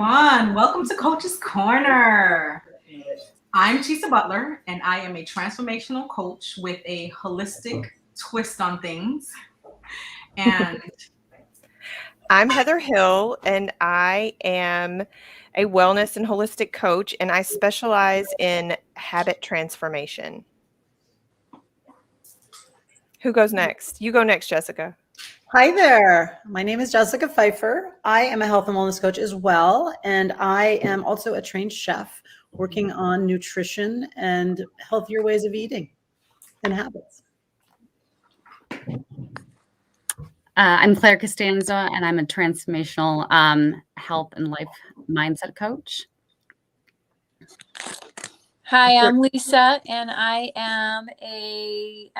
everyone. Welcome to Coach's Corner. I'm Chisa Butler, and I am a transformational coach with a holistic twist on things. And I'm Heather Hill, and I am a wellness and holistic coach, and I specialize in habit transformation. Who goes next? You go next, Jessica. Hi there. My name is Jessica Pfeiffer. I am a health and wellness coach as well, and I am also a trained chef working on nutrition and healthier ways of eating and habits. I'm Claire Costanza, and I'm a transformational health and life mindset coach. Hi, I'm Lisa, and I am a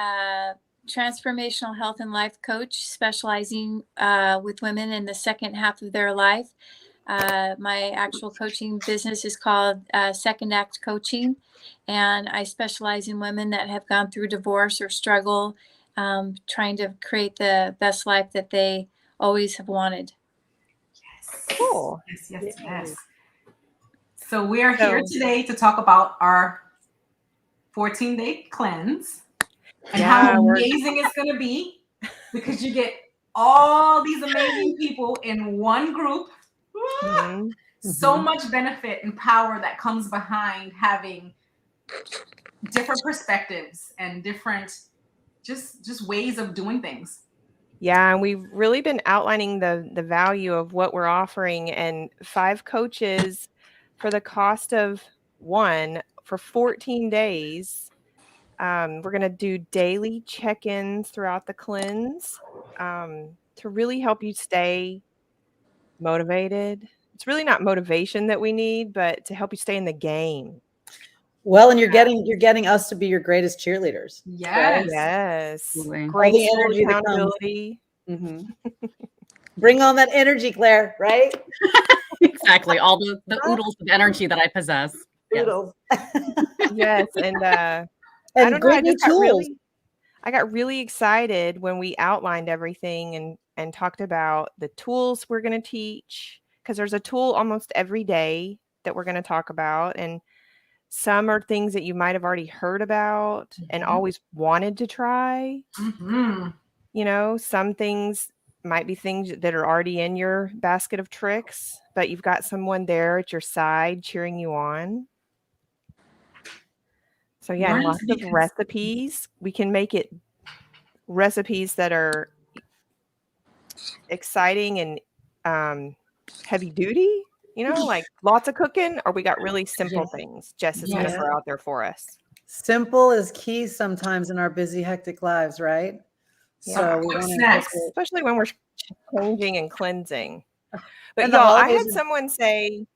transformational health and life coach specializing with women in the second half of their life. My actual coaching business is called Second Act Coaching, and I specialize in women that have gone through divorce or struggle trying to create the best life that they always have wanted. Cool. Yes. So we are here today to talk about our 14-day cleanse and how amazing it's going to be, because you get all these amazing people in one group. Mm-hmm. So much benefit and power that comes behind having different perspectives and different just ways of doing things. Yeah, and we've really been outlining the value of what we're offering, and 5 coaches for the cost of one for 14 days. We're going to do daily check-ins throughout the cleanse to really help you stay motivated. It's really not motivation that we need, but to help you stay in the game. Well, and you're getting us to be your greatest cheerleaders. Yes. Right? Yes. Graceful All the energy, accountability. Bring on that energy, Claire, right? Exactly. All the oodles of energy that I possess. Oodles. Yes. And I don't great know, I got really excited when we outlined everything and talked about the tools we're going to teach, because there's a tool almost every day that we're going to talk about. And some are things that you might have already heard about and always wanted to try. You know, some things might be things that are already in your basket of tricks, but you've got someone there at your side cheering you on. So yeah, lots of recipes. We can make it recipes that are exciting and heavy duty, you know, like lots of cooking, or we got really simple things Jess is going to throw out there for us. Simple is key sometimes in our busy, hectic lives, right? Yeah. So especially when we're changing and cleansing. But and y'all, I had someone say,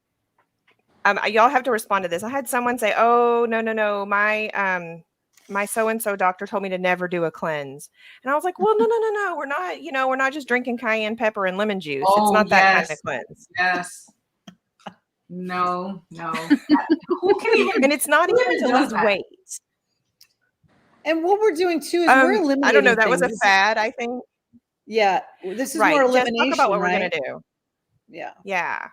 y'all have to respond to this. I had someone say, "Oh, no, my so-and-so doctor told me to never do a cleanse." And I was like, well, no. We're not just drinking cayenne pepper and lemon juice. It's not that kind of cleanse. Yes. No. Who can even? And it's not even to lose weight. And what we're doing too is we're eliminating. I don't know. That was a fad, I think. Yeah. This is more elimination. Just talk about what we're going to do. Yeah. Yeah.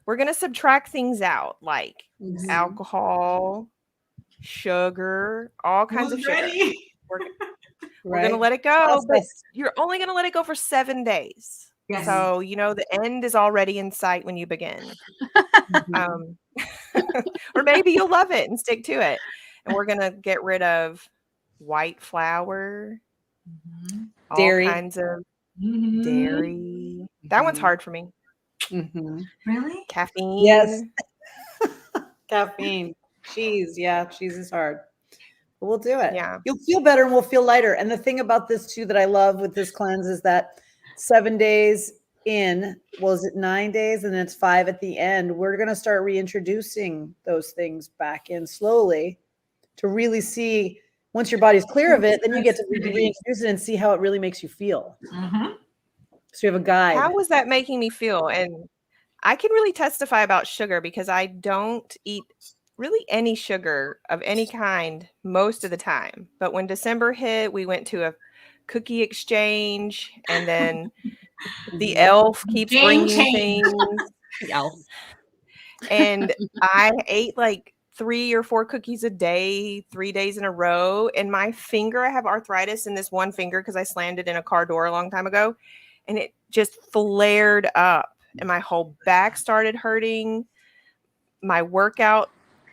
We're going to subtract things out like alcohol, sugar, all kinds of sugar. We're going to let it go, but you're only going to let it go for 7 days. Yes. So, you know, the end is already in sight when you begin. Or maybe you'll love it and stick to it. And we're going to get rid of white flour, dairy, all kinds of dairy. That one's hard for me. Really? Caffeine. Yes. Caffeine. Cheese. Yeah. Cheese is hard. But we'll do it. Yeah. You'll feel better and we'll feel lighter. And the thing about this too that I love with this cleanse is that 7 days in, was it 9 days? And then it's 5 at the end. We're going to start reintroducing those things back in slowly to really see, once your body's clear of it, then you get to reintroduce it and see how it really makes you feel. So you have a guide. How was that making me feel? And I can really testify about sugar because I don't eat really any sugar of any kind most of the time. But when December hit, we went to a cookie exchange, and then the elf keeps bringing things. The elf. And I ate like 3 or 4 cookies a day, 3 days in a row. And my finger, I have arthritis in this one finger because I slammed it in a car door a long time ago. And it just flared up. And my whole back started hurting. My workout,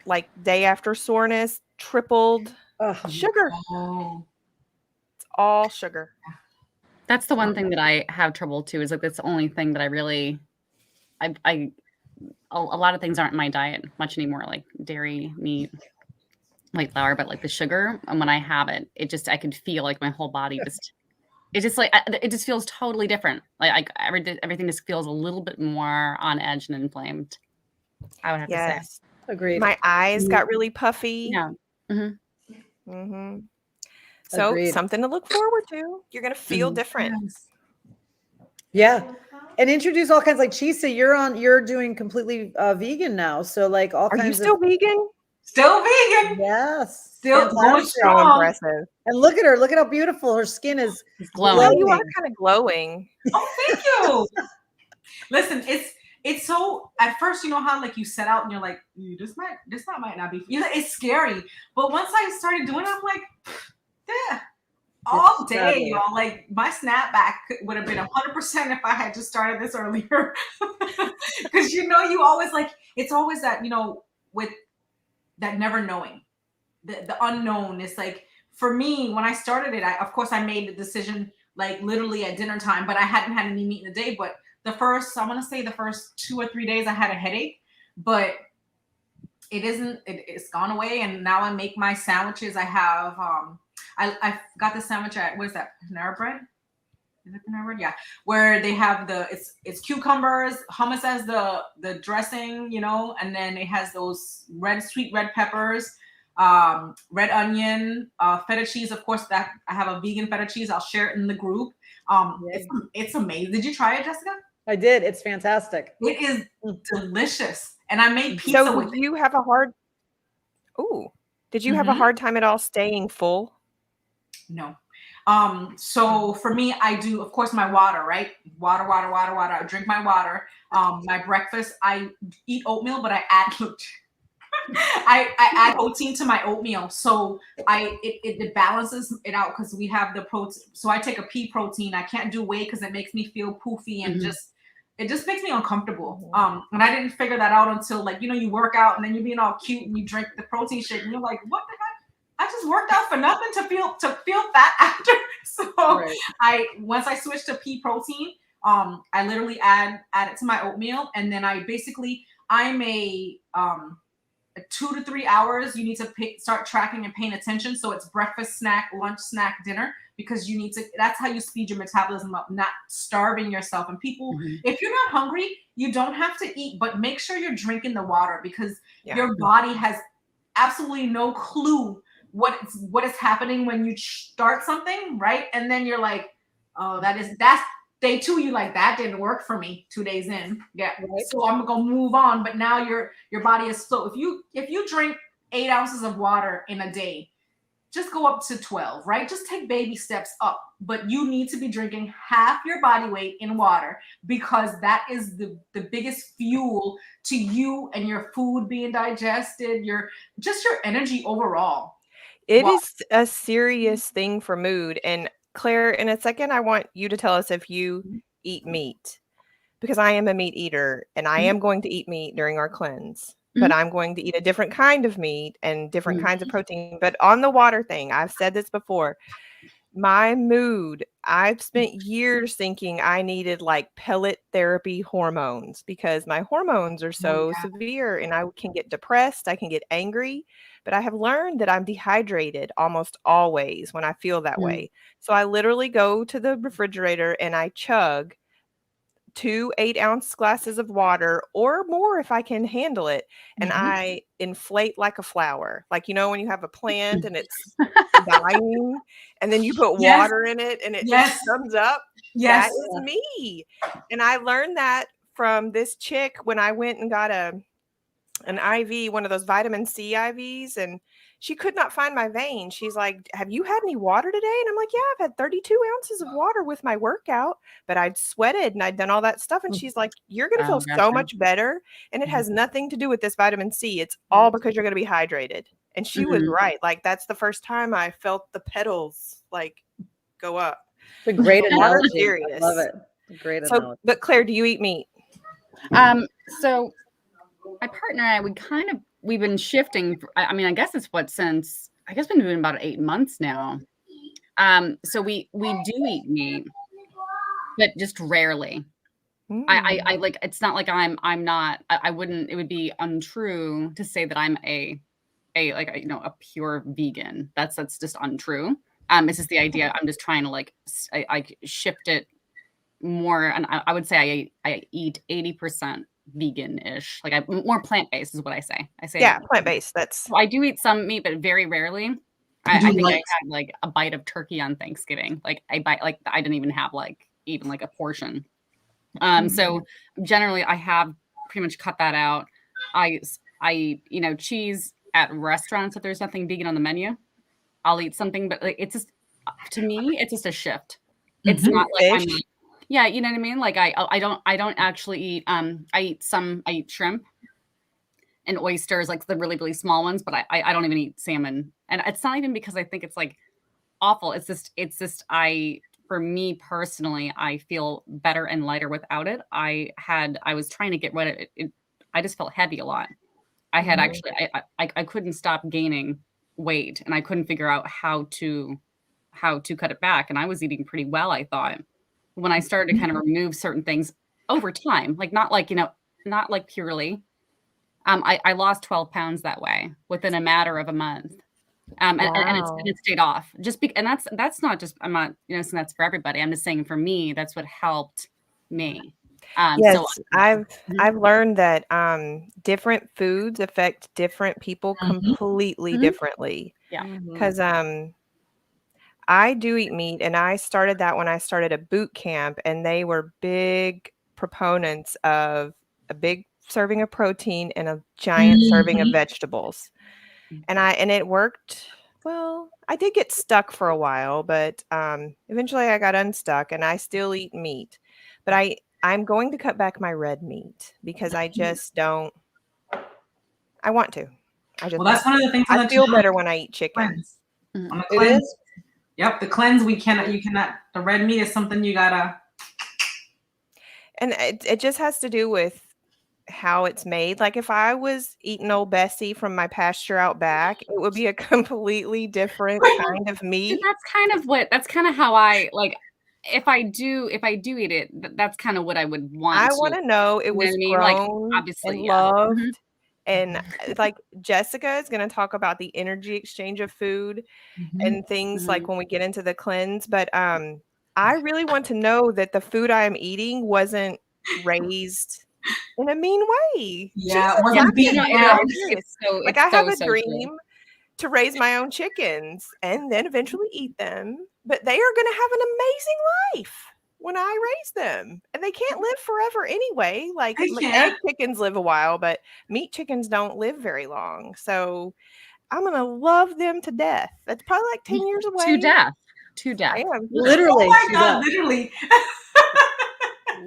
like day after soreness, tripled. Sugar. Oh. It's all sugar. That's the one thing that I have trouble too, is like that's the only thing that I really, a lot of things aren't in my diet much anymore, like dairy, meat, white flour, but like the sugar. And when I have it, I could feel like my whole body it just feels totally different. Like everything just feels a little bit more on edge and inflamed. I would have to say. Agreed. My eyes got really puffy. Yeah. So Agreed. something to look forward to. You're going to feel different. Yes. Yeah. And introduce all kinds, like Chisa, you're doing completely vegan now. So like all Are you kinds still vegan? Still vegan. Yes. Still going Fantastic. So strong. impressive. And look at her. Look at how beautiful her skin is. It's glowing. Well, you are kind of glowing. Oh, thank you. Listen, it's so, at first, you know how like you set out and you're like, this might not be, it's scary. But once I started doing it, I'm like, yeah, all day, y'all. Like my snapback would have been 100% if I had just started this earlier. Because you always like, it's always that, with that never knowing, the unknown. It's like, for me, when I started it, of course I made the decision like literally at dinner time, but I hadn't had any meat in a day. But I want to say the first 2 or 3 days I had a headache, but it's gone away. And now I make my sandwiches. I have, I got the sandwich at, what is that? Panera Bread? Is it Panera Bread? Yeah. Where they have it's cucumbers, hummus as the dressing, and then it has those sweet red peppers, red onion, feta cheese. Of course, that I have a vegan feta cheese. I'll share it in the group. It's amazing. Did you try it, Jessica? I did. It's fantastic. It is delicious. And I made pizza So with did you have a hard time at all staying full? No. So for me, I do, of course, my water, right? Water. I drink my water. My breakfast, I eat oatmeal, but I add I add protein to my oatmeal. So it balances it out because we have the protein. So I take a pea protein. I can't do whey because it makes me feel poofy and it just makes me uncomfortable. And I didn't figure that out until like, you work out and then you're being all cute and you drink the protein shake and you're like, what the heck? I just worked out for nothing to feel fat after. So once I switched to pea protein, I literally add it to my oatmeal. And then I'm a 2 to 3 hours, you need to start tracking and paying attention. So it's breakfast, snack, lunch, snack, dinner, because that's how you speed your metabolism up, not starving yourself. And people, if you're not hungry, you don't have to eat, but make sure you're drinking the water because your body has absolutely no clue what is happening when you start something, right? And then you're like, oh, that's day 2, you like, that didn't work for me 2 days in. Yeah. Right. So I'm gonna move on. But now your body is slow. If you drink 8 ounces of water in a day, just go up to 12, right? Just take baby steps up. But you need to be drinking half your body weight in water because that is the biggest fuel to you and your food being digested, your energy overall. It is a serious thing for mood. And Claire, in a second, I want you to tell us if you eat meat, because I am a meat eater and I am going to eat meat during our cleanse, but I'm going to eat a different kind of meat and different kinds of protein. But on the water thing, I've said this before, my mood, I've spent years thinking I needed like pellet therapy hormones because my hormones are so severe and I can get depressed, I can get angry. But I have learned that I'm dehydrated almost always when I feel that way. So I literally go to the refrigerator and I chug 2 8-ounce glasses of water or more if I can handle it. And I inflate like a flower. Like, when you have a plant and it's dying and then you put water in it and it just comes up. That is me. And I learned that from this chick when I went and got an IV, one of those vitamin C IVs, and she could not find my vein. She's like, have you had any water today? And I'm like, yeah, I've had 32 ounces of water with my workout, but I'd sweated and I'd done all that stuff. And she's like, you're going to feel so much better. And it has nothing to do with this vitamin C. It's all because you're going to be hydrated. And she was right. Like, that's the first time I felt the pedals like go up. It's a great analogy. Serious. I love it. Great analogy. But Claire, do you eat meat? So my partner and I, we've been shifting. I mean, I guess it's been doing about 8 months now. So we do eat meat, but just rarely. I like, it's not like I'm not, I wouldn't, it would be untrue to say that I'm a pure vegan. That's just untrue. It's just the idea. I'm just trying to like, I shift it more. And I would say I eat 80% vegan-ish. Like more plant-based is what I say. Yeah, plant-based. So I do eat some meat, but very rarely. I think I had like a bite of turkey on Thanksgiving. Like I didn't even have even a portion. So generally I have pretty much cut that out. I cheese at restaurants. If there's nothing vegan on the menu, I'll eat something, but it's just, to me, it's just a shift. It's not like I'm, yeah, you know what I mean? Like I don't actually eat, I eat shrimp and oysters, like the really, really small ones, but I don't even eat salmon. And it's not even because I think it's like awful. It's just, for me personally, I feel better and lighter without it. I was trying to get rid of it. I just felt heavy a lot. I had actually, I couldn't stop gaining weight, and I couldn't figure out how to cut it back. And I was eating pretty well, I thought. When I started to kind of remove certain things over time, like not like purely, I lost 12 pounds that way within a matter of a month. And it stayed off and that's not just, I'm not, saying that's for everybody. I'm just saying for me, that's what helped me. Yes, so I've learned that different foods affect different people completely differently. Yeah. Because I do eat meat, and I started that when I started a boot camp, and they were big proponents of a big serving of protein and a giant serving of vegetables. And it worked. Well, I did get stuck for a while, but eventually I got unstuck, and I still eat meat. But I'm going to cut back my red meat because I just don't. I want to. Well, that's one of the things. I feel better when I eat chicken. On the cleanse. It is. Yep, the cleanse. You cannot. The red meat is something you gotta. And it just has to do with how it's made. Like if I was eating old Bessie from my pasture out back, it would be a completely different kind of meat. That's kind of how I like. If I do eat it, that's kind of what I would want. I want to know it was grown, like, obviously, and loved. And like Jessica is going to talk about the energy exchange of food and things like when we get into the cleanse. But I really want to know that the food I am eating wasn't raised in a mean way. Yeah, it wasn't being like I have a dream to raise my own chickens and then eventually eat them. But they are going to have an amazing life when I raise them. And they can't live forever anyway. Like egg chickens live a while, but meat chickens don't live very long. So I'm going to love them to death. That's probably like 10 years away. To death. I am. Literally. Oh my God, literally.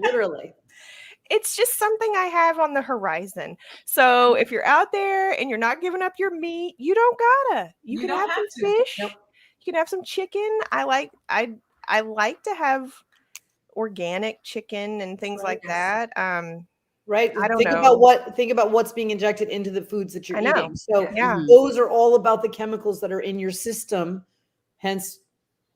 Literally. It's just something I have on the horizon. So if you're out there and you're not giving up your meat, you don't gotta. You can have some fish. Nope. You can have some chicken. I like to have organic chicken and things like that. Right. I don't think about what's being injected into the foods that you're eating. So yeah. Those are all about the chemicals that are in your system. Hence,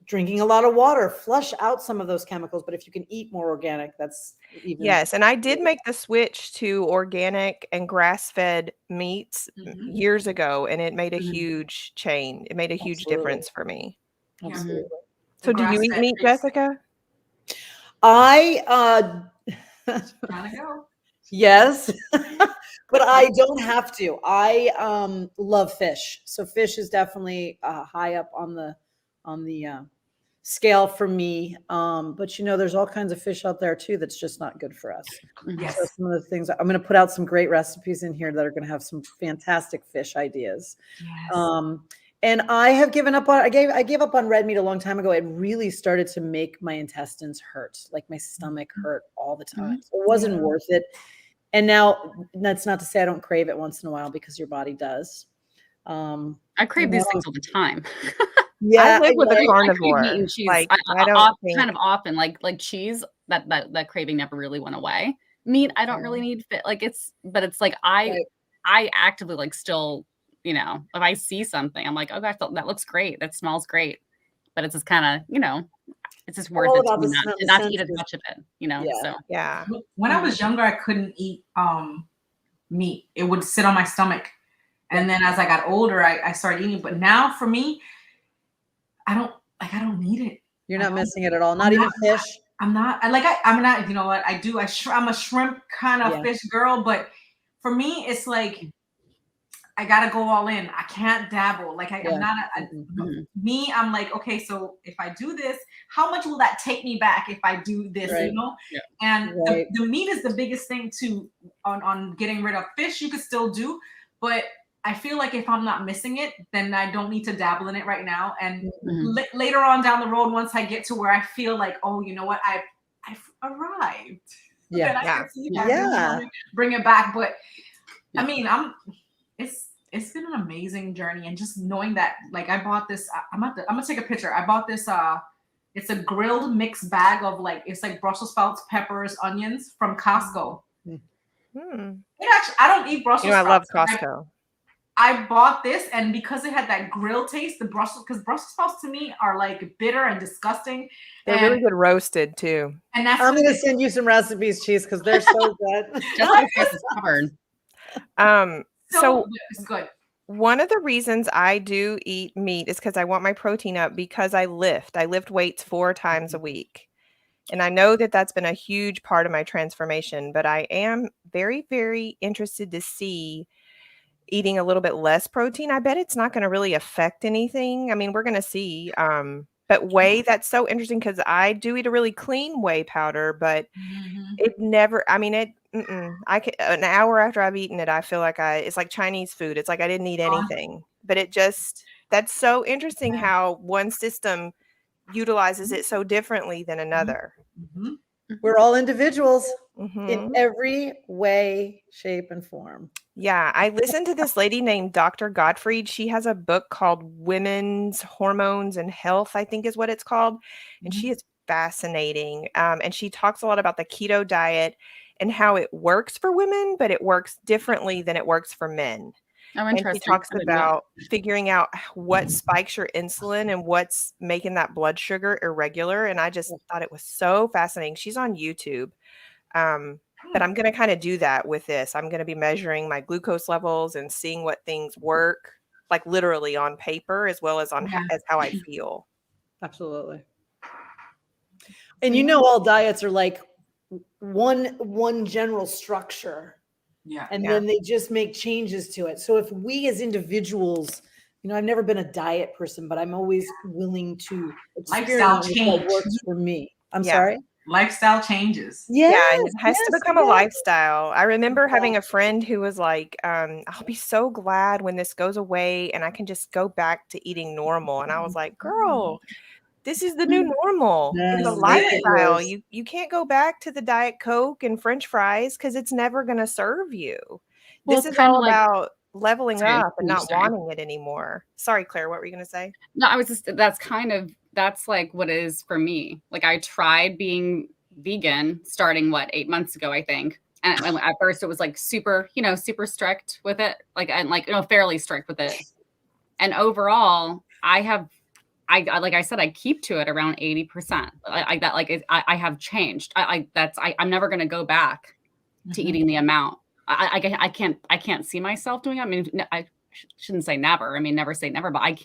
drinking a lot of water, flush out some of those chemicals. But if you can eat more organic, that's even. Yes. And I did make the switch to organic and grass-fed meats years ago, and it made a huge change. It made a huge difference for me. Absolutely. So do you eat meat, Jessica? I gotta go. Yes, but I don't have to. I love fish. So fish is definitely high up on the scale for me. But there's all kinds of fish out there too that's just not good for us. Yes. So some of the things I'm going to put out some great recipes in here that are going to have some fantastic fish ideas. Yes. And I have given up on, I gave up on red meat a long time ago. It really started to make my intestines hurt, like my stomach hurt all the time. So it wasn't worth it. And now that's not to say I don't crave it once in a while, because your body does. I crave these things all the time. Yeah, I live with a I crave carnivore. meat and cheese. Like, I don't think kind of often like cheese. That craving never really went away. Meat, I don't really need fit. Like but it's like I actively like still, if I see something, I'm like, oh gosh, that looks great. That smells great. But it's just kind of, it's just worth it to me not to eat as much of it, so. Yeah. When I was younger, I couldn't eat meat. It would sit on my stomach. And then as I got older, I started eating. But now for me, I don't need it. You're not missing it at all. Not even fish. I'm not, you know what I do? I'm a shrimp kind of fish girl, but for me, it's like, I gotta go all in. I can't dabble. Like I'm not me. I'm like, okay, so if I do this, how much will that take me back if I do this? Right. Yeah. And the meat is the biggest thing too on getting rid of fish. You could still do, but I feel like if I'm not missing it, then I don't need to dabble in it right now. And later on down the road, once I get to where I feel like, oh, you know what, I've arrived. Yeah, then I can see bring it back. But I mean, it's been an amazing journey, and just knowing that, like, I bought this. I'm gonna take a picture. I bought this. It's a grilled mixed bag of it's like Brussels sprouts, peppers, onions from Costco. It actually, I don't eat Brussels sprouts. I love Costco. I bought this, and because it had that grill taste, because Brussels sprouts to me are like bitter and disgusting. They're really good roasted too. And that's I'm going to send you some recipes, Cheese, because they're so good. So it's good. One of the reasons I do eat meat is because I want my protein up, because I lift. I lift weights 4 times a week. And I know that that's been a huge part of my transformation, but I am very, very interested to see eating a little bit less protein. I bet it's not going to really affect anything. I mean, we're going to see. But whey, that's so interesting, because I do eat a really clean whey powder, but it never, I mean, I can, an hour after I've eaten it, I feel like it's like Chinese food. It's like I didn't eat anything, but that's so interesting how one system utilizes it so differently than another. We're all individuals in every way, shape, and form. Yeah, I listened to this lady named Dr. Gottfried. She has a book called Women's Hormones and Health, I think is what it's called. And she is fascinating. And she talks a lot about the keto diet and how it works for women, but it works differently than it works for men. Oh, and interesting. she talks about figuring out what spikes your insulin and what's making that blood sugar irregular. And I just thought it was so fascinating. She's on YouTube. But I'm going to kind of do that with this. I'm going to be measuring my glucose levels and seeing what things work, like literally on paper, as well as on as how I feel. Absolutely. And all diets are like one general structure. Yeah. And then they just make changes to it. So if we as individuals, I've never been a diet person, but I'm always willing to lifestyle change what works for me. I'm sorry. Lifestyle changes. Yeah, and it has to become a lifestyle. I remember having a friend who was like, I'll be so glad when this goes away and I can just go back to eating normal. And I was like, girl, this is the new normal. It's a lifestyle. You can't go back to the Diet Coke and French fries because it's never going to serve you. This is all about leveling up and not wanting it anymore. Sorry, Claire, what were you going to say? No, I was just, that's like what it is for me. Like I tried being vegan starting 8 months ago, I think. And at first it was like super, super strict with it. Fairly strict with it. And overall like I said, I keep to it around 80%. I have changed. I'm never going to go back to eating the amount. I can't see myself doing it. I mean, I shouldn't say never. I mean, never say never, but I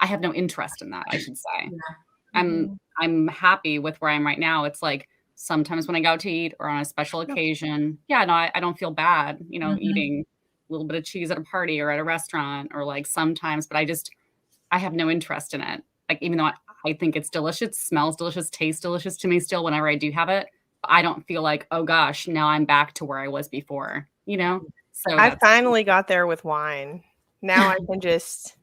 have no interest in that, I should say. Yeah. I'm happy with where I am right now. It's like sometimes when I go out to eat or on a special occasion, I don't feel bad, eating a little bit of cheese at a party or at a restaurant, or like sometimes, but I have no interest in it. Like, even though I think it's delicious, smells delicious, tastes delicious to me still whenever I do have it. I don't feel like, oh gosh, now I'm back to where I was before, you know? So I finally got there with wine. Now I can just,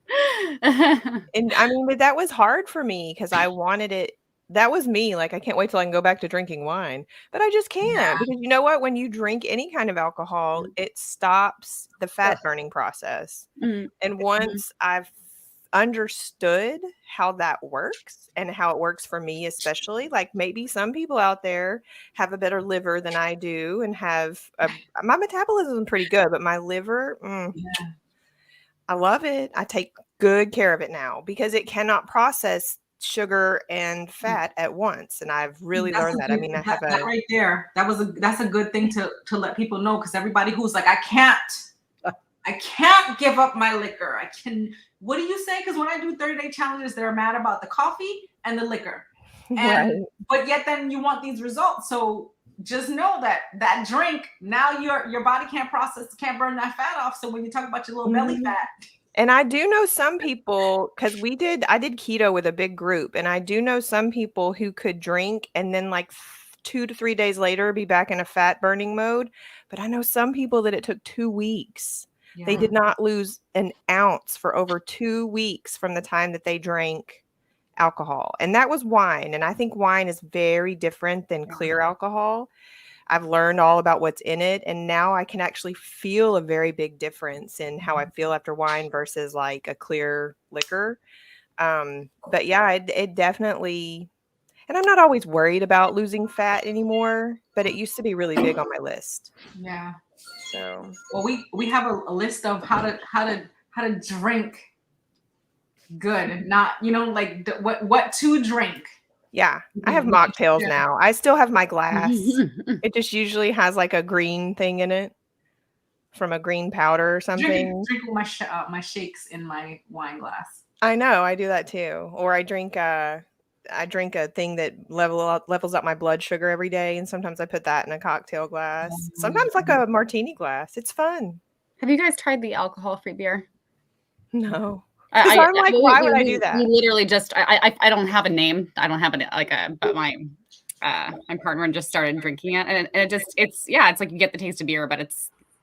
and I mean, but that was hard for me because I wanted it. That was me. Like, I can't wait till I can go back to drinking wine, but I just can't because you know what? When you drink any kind of alcohol, it stops the fat burning process. And once I've understood how that works and how it works for me, especially, like maybe some people out there have a better liver than I do and have my metabolism is pretty good, but my liver, I love it. I take good care of it now because it cannot process sugar and fat at once, and I've really learned that. I mean, I have that right there. That's a good thing to let people know, because everybody who's like, I can't give up my liquor. I can. What do you say? Because when I do 30-day challenges, they're mad about the coffee and the liquor, and but yet then you want these results. So just know that drink, now your body can't burn that fat off. So when you talk about your little belly fat. And I do know some people, because I did keto with a big group, and I do know some people who could drink and then like 2 to 3 days later be back in a fat burning mode. But I know some people that it took 2 weeks. Yeah. They did not lose an ounce for over 2 weeks from the time that they drank alcohol. And that was wine. And I think wine is very different than clear alcohol. I've learned all about what's in it, and now I can actually feel a very big difference in how I feel after wine versus like a clear liquor. But yeah, it definitely, and I'm not always worried about losing fat anymore, but it used to be really big on my list. Yeah. So, well, we have a list of how to drink good, not, like what to drink. Yeah, I have mocktails now. I still have my glass. It just usually has like a green thing in it from a green powder or something. Drinking my shakes in my wine glass. I know, I do that too. Or I drink a thing that levels up my blood sugar every day, and sometimes I put that in a cocktail glass. Sometimes like a martini glass. It's fun. Have you guys tried the alcohol-free beer? No. I'm like, why would I do that? We literally just, I don't have a name. I don't have but my partner just started drinking it, and it's like you get the taste of beer, but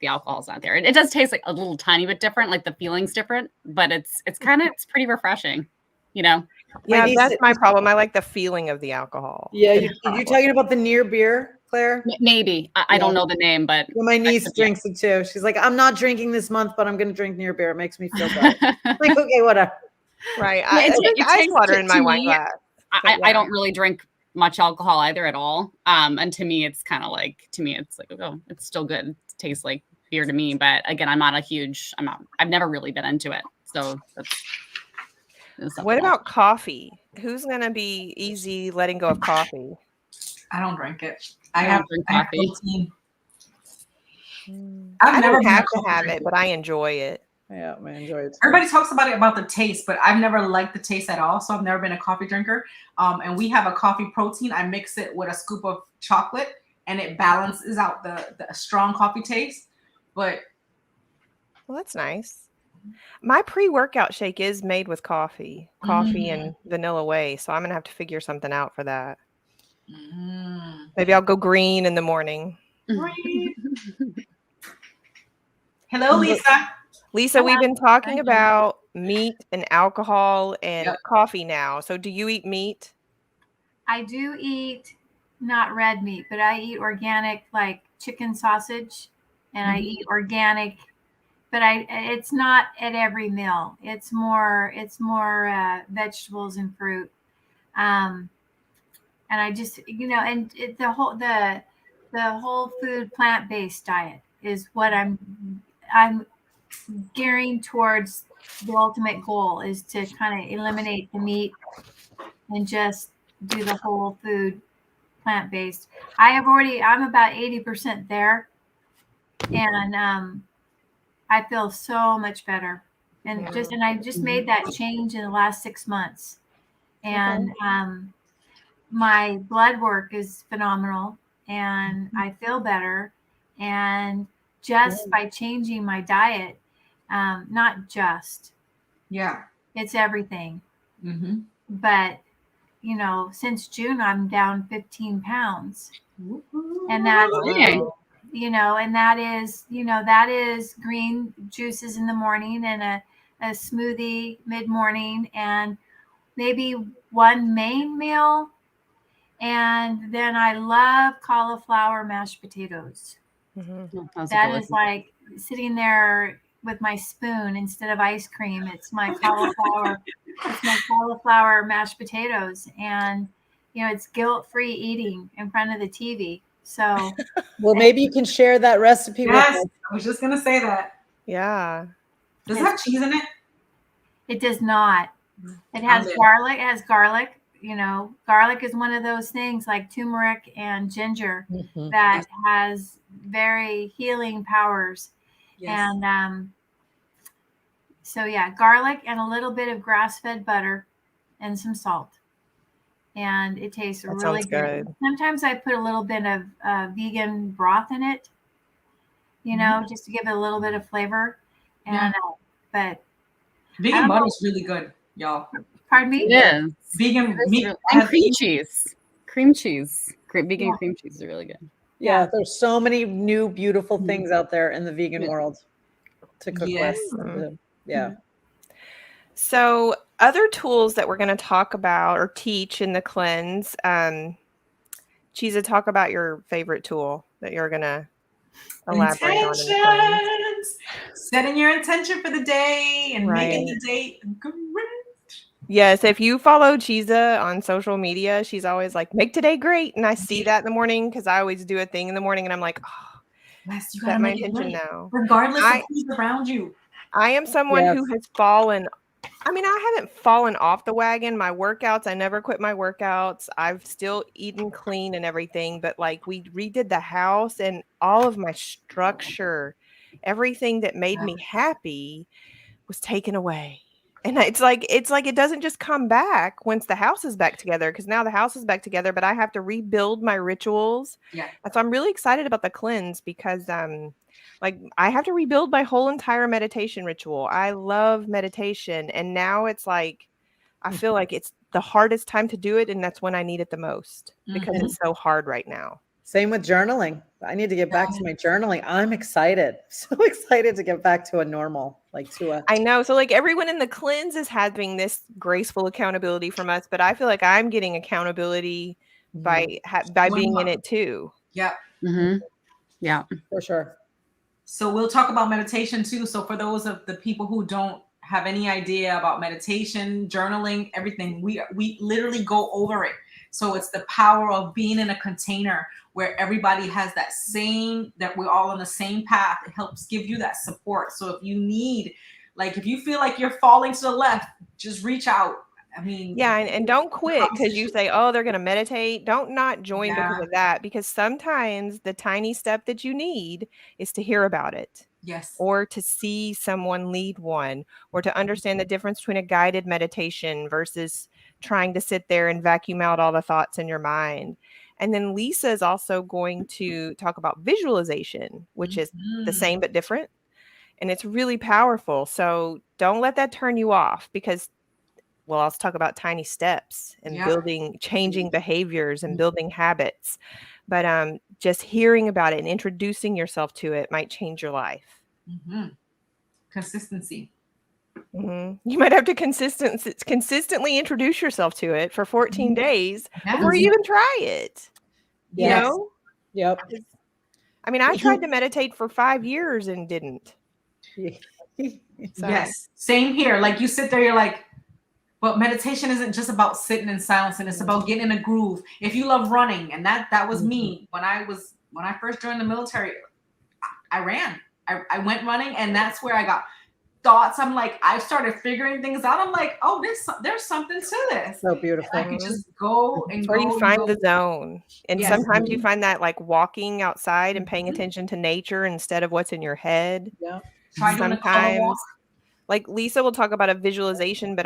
the alcohol's not there. It does taste like a little tiny bit different, like the feeling's different, but it's pretty refreshing, Yeah, that's my problem. I like the feeling of the alcohol. Yeah, you're talking about the near beer, Claire? Maybe. I don't know the name, but my niece drinks it too. She's like, I'm not drinking this month, but I'm going to drink near beer. It makes me feel better. Like, okay, whatever. Right. I drink ice water in my wine glass. I don't really drink much alcohol either at all. And to me, it's kind of like, oh, it's still good. It tastes like beer to me. But again, I've never really been into it. So what about coffee? Who's going to be easy letting go of coffee? I don't drink it. I drink coffee. I never have to have it, but I enjoy it. Yeah, I enjoy it too. Everybody talks about the taste, but I've never liked the taste at all. So I've never been a coffee drinker. And we have a coffee protein. I mix it with a scoop of chocolate, and it balances out the strong coffee taste. But well, that's nice. My pre-workout shake is made with coffee and vanilla whey. So I'm gonna have to figure something out for that. Maybe I'll go green in the morning. Hello, Lisa. Lisa, we've been talking about meat and alcohol and coffee now. So do you eat meat? I do eat not red meat, but I eat organic, like chicken sausage, and I eat organic, but it's not at every meal. It's more vegetables and fruit. And I just, and the whole food plant-based diet is what I'm gearing towards. The ultimate goal is to kind of eliminate the meat and just do the whole food plant-based. I'm about 80% there, and I feel so much better. And I just made that change in the last 6 months, and my blood work is phenomenal, and I feel better. And just by changing my diet, not just, it's everything. But since June, I'm down 15 pounds. And that's, Wow. and that is green juices in the morning and a smoothie mid-morning and maybe one main meal. And then I love cauliflower mashed potatoes. That is like sitting there with my spoon instead of ice cream. It's my cauliflower mashed potatoes. And, it's guilt-free eating in front of the TV. So, well, maybe you can share that recipe with us. I was just gonna say that. Yeah. Does it have cheese in it? It does not. It has garlic. It has garlic. Garlic is one of those things like turmeric and ginger that has very healing powers. Yes. And so yeah, garlic and a little bit of grass-fed butter and some salt. And it tastes really good. Sometimes I put a little bit of vegan broth in it, just to give it a little bit of flavor. And but vegan butter is really good, y'all. Pardon me? Yeah. Vegan meat and cream cheese. Cream cheese. Vegan cream cheese is really good. Yeah, there's so many new beautiful things out there in the vegan world to cook with. Yeah. So other tools that we're going to talk about or teach in the cleanse, Chiza, talk about your favorite tool that you're going to elaborate on in the cleanse. Setting your intention for the day and making the day great. Yes, if you follow Chiza on social media, she's always like, make today great. And I see that in the morning because I always do a thing in the morning and I'm like, oh, yes, you set my intention now. Regardless of who's around you. I am someone who has fallen. I mean, I haven't fallen off the wagon. My workouts, I never quit my workouts. I've still eaten clean and everything. But like we redid the house and all of my structure, everything that made me happy was taken away. And it's like it doesn't just come back once the house is back together, because now the house is back together, but I have to rebuild my rituals. Yeah. And so I'm really excited about the cleanse because like I have to rebuild my whole entire meditation ritual. I love meditation. And now it's like I feel like it's the hardest time to do it, and that's when I need it the most because it's so hard right now. Same with journaling. I need to get back to my journaling. I'm excited. So excited to get back to a normal, I know. So like everyone in the cleanse is having this graceful accountability from us, but I feel like I'm getting accountability by being in it too. Yeah. Mm-hmm. Yeah. For sure. So we'll talk about meditation too. So for those of the people who don't have any idea about meditation, journaling, everything, we literally go over it. So it's the power of being in a container where everybody has that we're all on the same path. It helps give you that support. So if you need, if you feel like you're falling to the left, just reach out. I mean, and don't quit because you say, oh, they're going to meditate. Don't not join because of that, because sometimes the tiny step that you need is to hear about it. Yes. Or to see someone lead one, or to understand the difference between a guided meditation versus trying to sit there and vacuum out all the thoughts in your mind. And then Lisa is also going to talk about visualization, which is the same but different. And it's really powerful. So don't let that turn you off because, well, I'll talk about tiny steps and changing behaviors and building habits. But just hearing about it and introducing yourself to it might change your life. Consistency. You might have to consistently introduce yourself to it for 14 days before you even try it. You know? Yep. I mean, I tried to meditate for 5 years and didn't. Yes. Same here. Like you sit there, you're like, but meditation isn't just about sitting in silence, and it's about getting in a groove. If you love running, and that was me when I first joined the military, I ran. I went running, and that's where I got thoughts. I'm like, I started figuring things out. I'm like, oh, there's something to this. So beautiful. I could just go and or go. You find the zone. And sometimes you find that like walking outside and paying attention to nature instead of what's in your head. Yeah. Sometimes. Like Lisa will talk about a visualization, but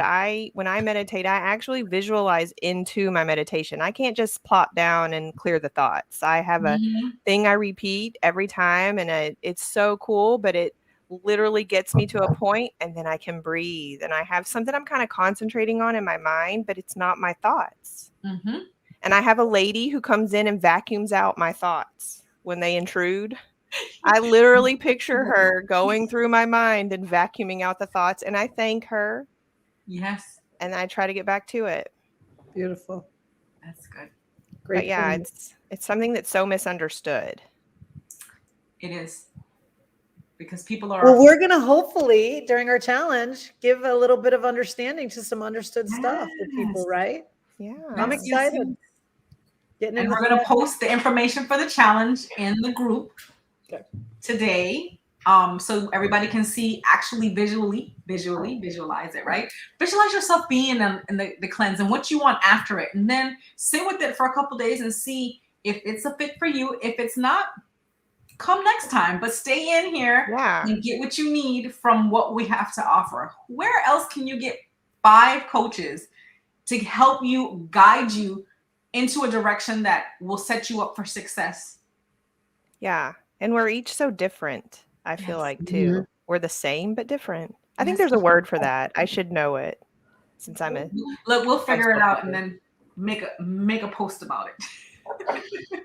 when I meditate, I actually visualize into my meditation. I can't just plop down and clear the thoughts. I have a thing I repeat every time, and it's so cool, but it literally gets me to a point, and then I can breathe. And I have something I'm kind of concentrating on in my mind, but it's not my thoughts. Mm-hmm. And I have a lady who comes in and vacuums out my thoughts when they intrude. I literally picture her going through my mind and vacuuming out the thoughts, and I thank her. Yes. And I try to get back to it. Beautiful. That's good. Great. But yeah, plan. it's something that's so misunderstood. It is. Because people are. Well, we're going to hopefully during our challenge give a little bit of understanding to some understood stuff with people, right? Yeah. I'm Yes, excited. yes. Getting And into we're going to that. post the information for the challenge in the group today. So everybody can see, actually visualize it, right? Visualize yourself being in the cleanse and what you want after it. And then sit with it for a couple days and see if it's a fit for you. If it's not, come next time, but stay in here and get what you need from what we have to offer. Where else can you get 5 coaches to help you, guide you into a direction that will set you up for success? Yeah. And we're each so different, I feel like, too. Mm-hmm. We're the same, but different. I think there's a word for that. I should know it since I'm a... Look, we'll figure it out and then make a post about it.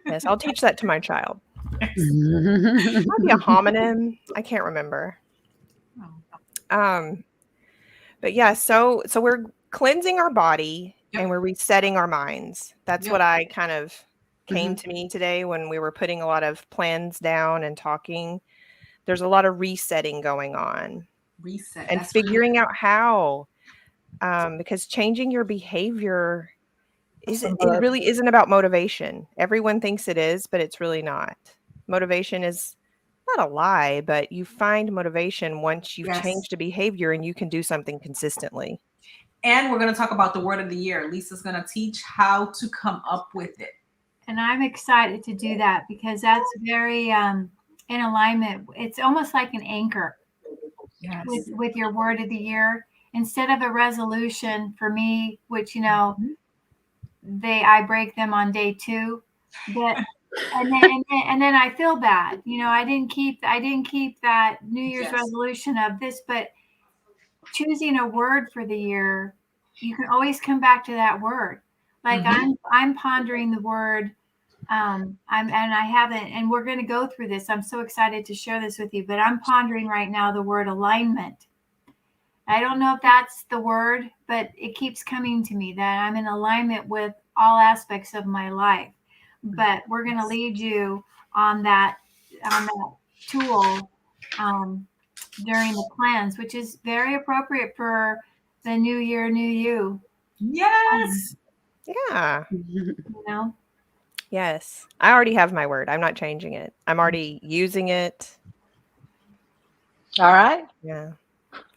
Yes, I'll teach that to my child. Might be a homonym. I can't remember. But yeah, so we're cleansing our body and we're resetting our minds. That's what I kind of came to me today when we were putting a lot of plans down and talking. There's a lot of resetting going on. Reset. And figuring out how. Because changing your behavior it really isn't about motivation. Everyone thinks it is, but it's really not. Motivation is not a lie, but you find motivation once you've changed a behavior and you can do something consistently. And we're going to talk about the word of the year. Lisa's going to teach how to come up with it. And I'm excited to do that because that's very in alignment. It's almost like an anchor with your word of the year. Instead of a resolution for me, which, I break them on day 2, but and then I feel bad. I didn't keep that New Year's resolution of this, but choosing a word for the year, you can always come back to that word. Like I'm pondering the word. I haven't, and we're going to go through this. I'm so excited to share this with you, but I'm pondering right now the word alignment. I don't know if that's the word, but it keeps coming to me that I'm in alignment with all aspects of my life. But we're going to lead you on that tool during the cleanse, which is very appropriate for the new year, new you. Yes. Yeah. Yes. I already have my word. I'm not changing it. I'm already using it. All right. Yeah.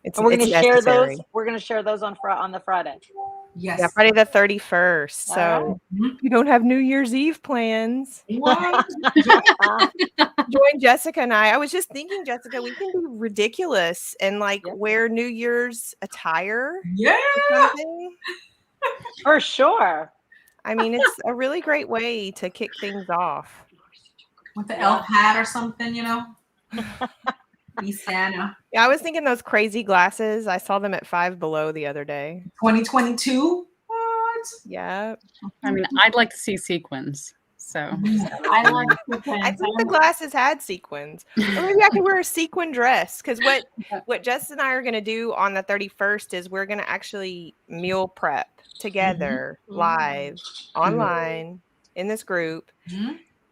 And we're going to share those. We're going to share those on the Friday. Yes. Yeah, Friday the 31st. So you don't have New Year's Eve plans. What? Join Jessica and I. I was just thinking, Jessica, we can be ridiculous and wear New Year's attire. Yeah. For sure. I mean, it's a really great way to kick things off. With the elf hat or something, Be Santa. Yeah, I was thinking those crazy glasses. I saw them at Five Below the other day. 2022? What? Yeah. I mean, I'd like to see sequins. So I like sequins. I think the glasses had sequins. Or maybe I could wear a sequin dress. Because what Jess and I are going to do on the 31st is we're going to actually meal prep together live online in this group.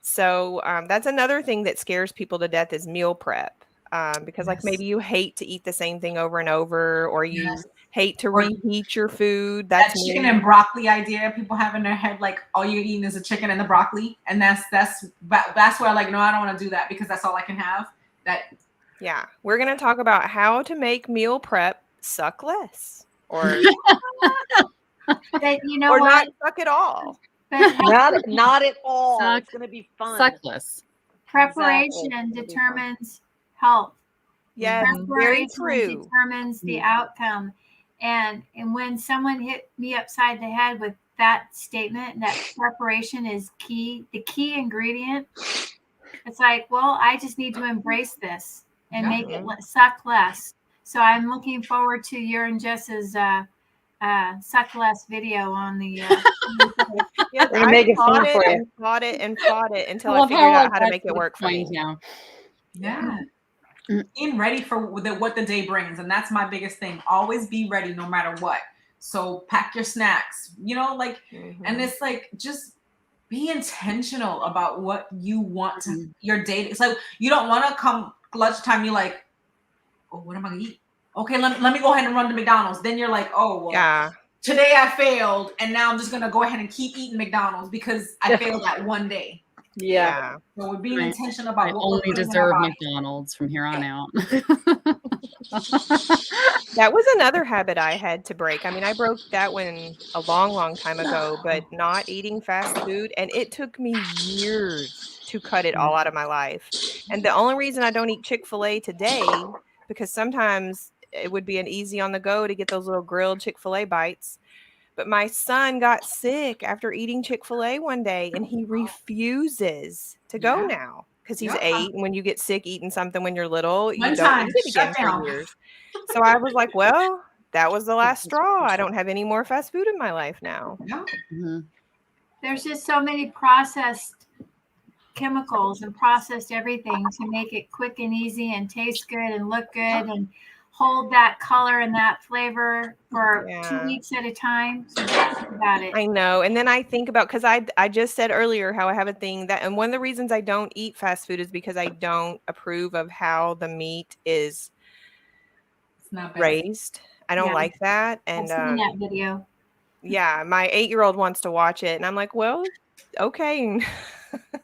So that's another thing that scares people to death is meal prep. Because maybe you hate to eat the same thing over and over, or you hate to reheat your food. That's that chicken and broccoli idea people have in their head, like all you're eating is a chicken and the broccoli, and that's where I no, I don't want to do that because that's all I can have. We're gonna talk about how to make meal prep suck less, or but or not suck at all. Not at all. It's gonna be fun. Suckless. Preparation determines health. Yes, very true. Determines the outcome. And when someone hit me upside the head with that statement, that preparation is key, the key ingredient, it's like, well, I just need to embrace this. and make it suck less. So I'm looking forward to your and Jess's suck less video on the. We're gonna make it fun for you. And fought it until I figured out how to make it work for me. Now. Yeah. Being ready for what the day brings, and that's my biggest thing. Always be ready, no matter what. So pack your snacks, and it's like just be intentional about what you want to your day. It's like you don't want to come lunchtime. You're like, oh, what am I gonna eat? Okay, let me go ahead and run to McDonald's. Then you're like, oh, well, yeah. Today I failed, and now I'm just gonna go ahead and keep eating McDonald's because I failed that one day. Yeah. So we're being intentional about I what only we're putting deserve in our McDonald's from here on out. That was another habit I had to break. I mean, I broke that one a long time ago, but not eating fast food. And it took me years to cut it all out of my life. And the only reason I don't eat Chick-fil-A today, because sometimes it would be an easy on the go to get those little grilled Chick-fil-A bites. But my son got sick after eating Chick-fil-A one day, and he refuses to go now because he's 8. And when you get sick eating something when you're little, you don't eat it again for years. So I was like, well, that was the last straw. I don't have any more fast food in my life now. There's just so many processed chemicals and processed everything to make it quick and easy and taste good and look good and hold that color and that flavor for 2 weeks at a time. So just think about it. I know. And then I think about, because I just said earlier how I have a thing that, and one of the reasons I don't eat fast food is because I don't approve of how the meat is raised. I don't like that. And I've seen that video. Yeah, my 8-year-old wants to watch it, and I'm like, well, okay.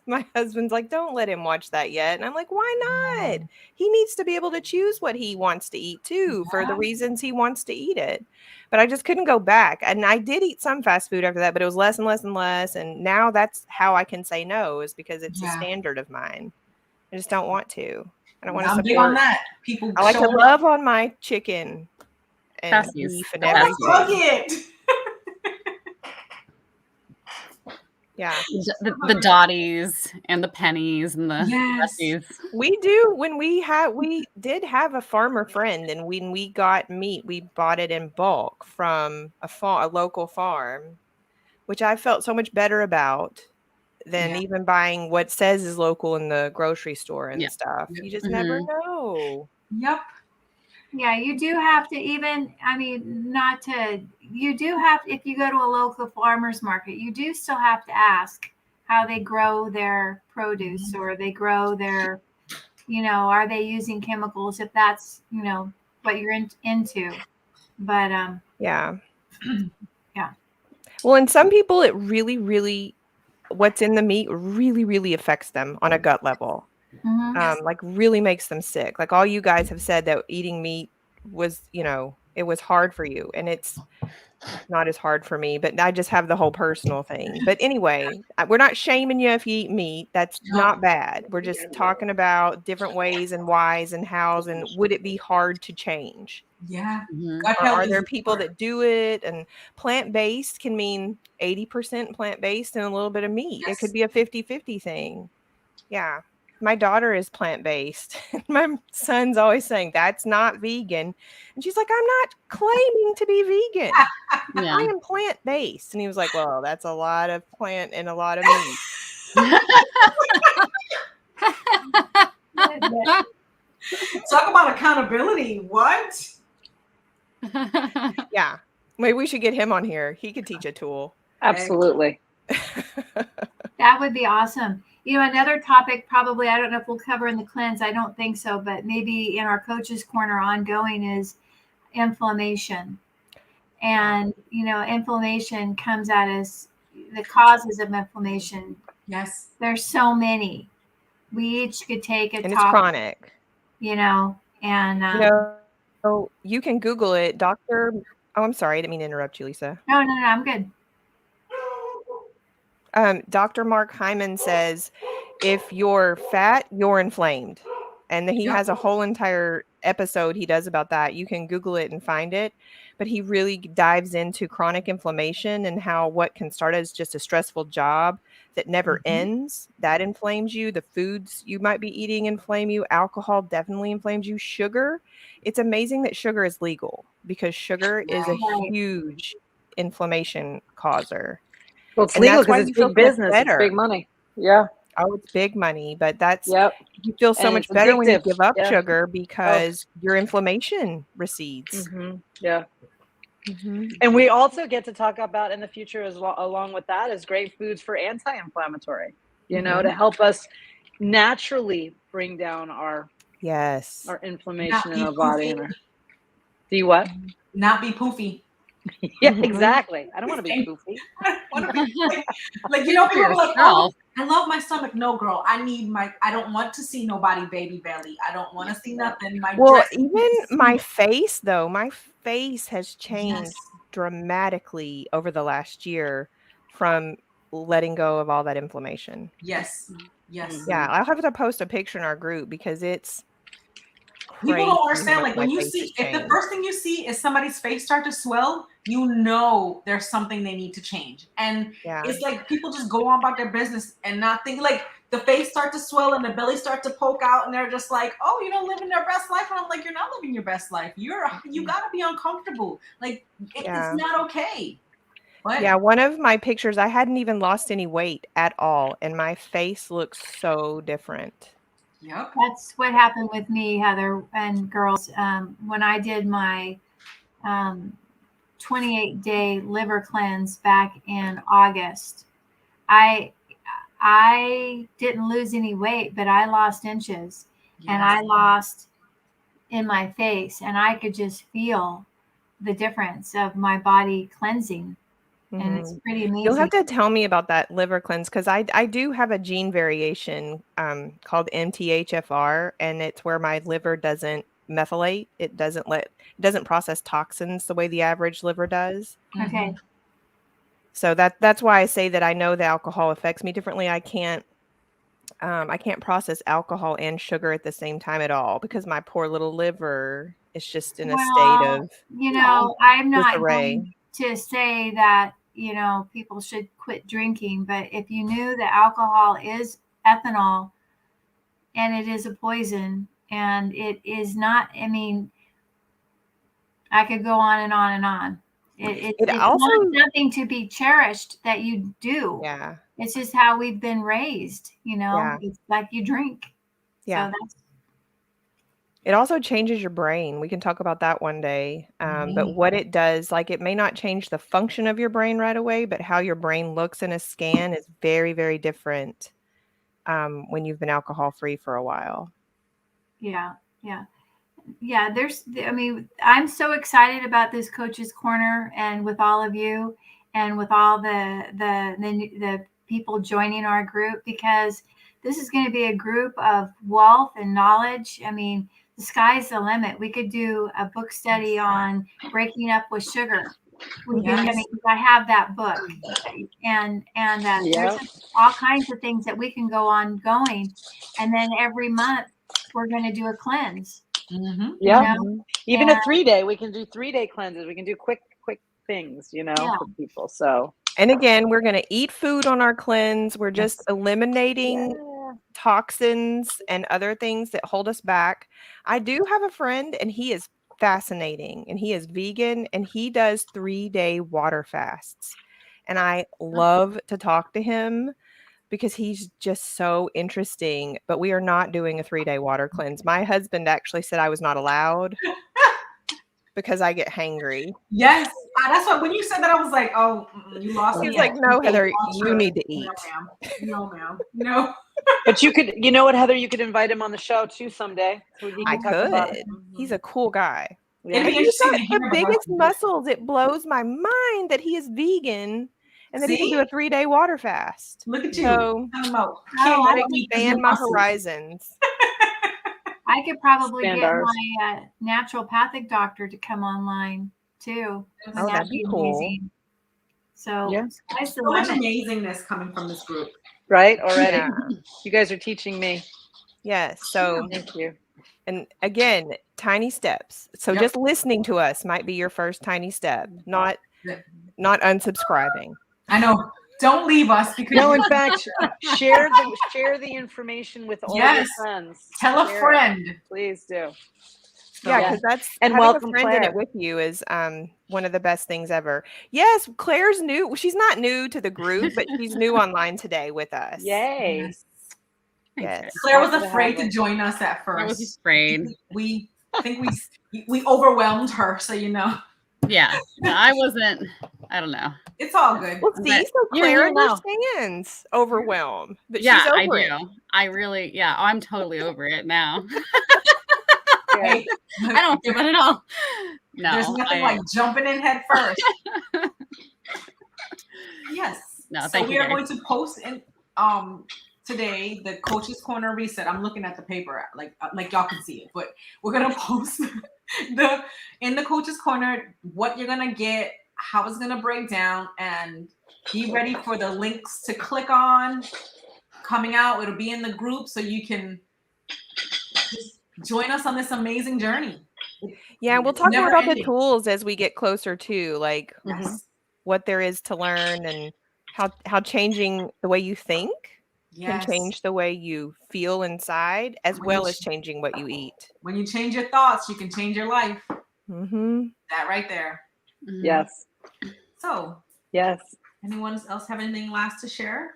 My husband's like, don't let him watch that yet. And I'm like, why not? He needs to be able to choose what he wants to eat too, for the reasons he wants to eat it. But I just couldn't go back. And I did eat some fast food after that, but it was less and less and less. And now that's how I can say no, is because it's a standard of mine. I just don't want to. I don't want to support. Big on that. I like to love on my chicken and beef and everything. Yeah. The dotties and the pennies and the recipes. We do. When we did have a farmer friend, and when we got meat, we bought it in bulk from a local farm, which I felt so much better about than even buying what says is local in the grocery store and stuff. You just never know. Yep. Yeah, you do have to you do have, if you go to a local farmer's market, you do still have to ask how they grow their produce, or they grow their, are they using chemicals, if that's, what you're into. But, yeah. Well, and some people, it really, really, what's in the meat really, really affects them on a gut level. Like really makes them sick. Like all you guys have said that eating meat was, it was hard for you, and it's not as hard for me, but I just have the whole personal thing. But anyway, we're not shaming you if you eat meat. That's not bad. We're just talking about different ways and whys and hows, and would it be hard to change? Yeah. Or are there people that do it? And plant-based can mean 80% plant-based and a little bit of meat. It could be a 50-50 thing. Yeah. My daughter is plant-based. My son's always saying that's not vegan. And she's like, I'm not claiming to be vegan. I am plant-based. And he was like, well, that's a lot of plant and a lot of meat. Talk about accountability. What? Yeah. Maybe we should get him on here. He could teach a tool. Absolutely. That would be awesome. Another topic, probably, I don't know if we'll cover in the cleanse. I don't think so, but maybe in our coach's corner ongoing, is inflammation. And, inflammation comes at us, the causes of inflammation. Yes. There's so many. We each could take a topic. And it's chronic. And, so you can Google it. I'm sorry. I didn't mean to interrupt you, Lisa. No, I'm good. Dr. Mark Hyman says, if you're fat, you're inflamed. And he has a whole entire episode he does about that. You can Google it and find it. But he really dives into chronic inflammation and how what can start as just a stressful job that never ends, that inflames you. The foods you might be eating inflame you. Alcohol definitely inflames you. Sugar. It's amazing that sugar is legal because sugar is a huge inflammation causer. Well, it's And legal that's why because it's you feel big so much business. It's better. big money. Yeah. Oh, it's big money, but that's Yep. you feel so And much it's better when you addictive. give up Yeah. sugar because your inflammation recedes. Yeah. And we also get to talk about in the future as well, along with that, is great foods for anti-inflammatory, you know, to help us naturally bring down our inflammation in our body. And do you what? Not be poofy. Yeah, exactly. I don't want to be poofy. Like, you know, people are like, oh, I love my stomach. No, girl, I don't want to see nobody baby belly. I don't want to see nothing. Even my face, though, my face has changed dramatically over the last year from letting go of all that inflammation. Yes. Yeah, I'll have to post a picture in our group because it's crazy. People don't understand. Like when you see, if the first thing you see is somebody's face start to swell, you know there's something they need to change. And it's like people just go on about their business and not think, like the face start to swell and the belly start to poke out, and they're just like, oh, you don't living their best life. And I'm like, you're not living your best life. You gotta be uncomfortable. Like it's not okay. But one of my pictures, I hadn't even lost any weight at all, and my face looks so different. Yep. That's what happened with me, Heather, and girls. When I did my 28-day liver cleanse back in August, I didn't lose any weight, but I lost inches, and I lost in my face, and I could just feel the difference of my body cleansing. And it's pretty amazing. You'll have to tell me about that liver cleanse because I do have a gene variation called MTHFR, and it's where my liver doesn't methylate. It doesn't process toxins the way the average liver does. Okay. So that's why I say that I know the alcohol affects me differently. I can't process alcohol and sugar at the same time at all because my poor little liver is just in a state of I'm not disarray. going to say that people should quit drinking, but if you knew that alcohol is ethanol and it is a poison and it is not, I mean, I could go on and on and on. It's also not something to be cherished that you do. Yeah. It's just how we've been raised, It's like you drink. Yeah. So it also changes your brain. We can talk about that one day. But what it does, like it may not change the function of your brain right away, but how your brain looks in a scan is very, very different when you've been alcohol-free for a while. Yeah. I'm so excited about this Coach's Corner and with all of you and with all the people joining our group, because this is going to be a group of wealth and knowledge. I mean, the sky's the limit. We could do a book study on breaking up with sugar. I have that book, and there's all kinds of things that we can go on going, and then every month we're going to do a cleanse. Even a 3-day, we can do 3-day cleanses. We can do quick things, for people. So, and again, we're going to eat food on our cleanse. We're just eliminating toxins and other things that hold us back. I do have a friend, and he is fascinating, and he is vegan, and he does 3-day water fasts. And I love to talk to him because he's just so interesting. But we are not doing a 3-day water cleanse. My husband actually said I was not allowed because I get hangry. Yes. That's why when you said that, I was like, oh, you lost me. He's like, no, Heather, you need to eat. No, ma'am. No. But you could, what, Heather, you could invite him on the show too someday. So I could. He's a cool guy. It'd be interesting to hear the biggest muscles. It blows my mind that he is vegan and that he can do a 3-day water fast. Look at you. So, I expand my horizons. I could probably get my naturopathic doctor to come online too. Oh, that'd be cool. Amazing. So so much amazingness coming from this group. Right? Already. You guys are teaching me. Yes. So thank you. And again, tiny steps. So just listening to us might be your first tiny step, not unsubscribing. I know. Don't leave us because no. In fact, share the information with all your friends. Tell a friend. Please do. Yeah, because that's and having welcome a friend Claire. in it with you is one of the best things ever. Yes, Claire's new. She's not new to the group, but she's new online today with us. Yay! Yes. Claire was afraid to join us at first. I was afraid. We think we overwhelmed her, so you know. Yeah, I wasn't. I don't know. It's all good. Well, see, so Claire understands overwhelm. But she's over it. I really, I'm totally over it now. Hey, I don't feel it at all. No, there's nothing like jumping in head first. Yes. No, so thank you. We are going to post in today the Coach's Corner reset. I'm looking at the paper like y'all can see it, but we're gonna post in the Coach's Corner what you're gonna get, how it's gonna break down, and be ready for the links to click on coming out. It'll be in the group so you can just join us on this amazing journey. Yeah, we'll talk more about the tools as we get closer to like what there is to learn and how changing the way you think can change the way you feel inside, as well as changing what you eat. When you change your thoughts, you can change your life. Mm-hmm. That right there. Mm-hmm. Yes. So. Yes. Anyone else have anything last to share?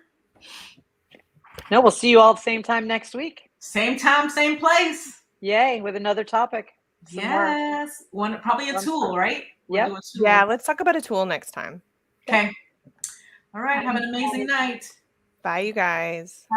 No, we'll see you all at the same time next week. Same time, same place. Yay, with another topic. Yes. Probably a tool, right? Yep. Yeah, let's talk about a tool next time. Okay. All right. Have an amazing night. Bye, you guys. All right.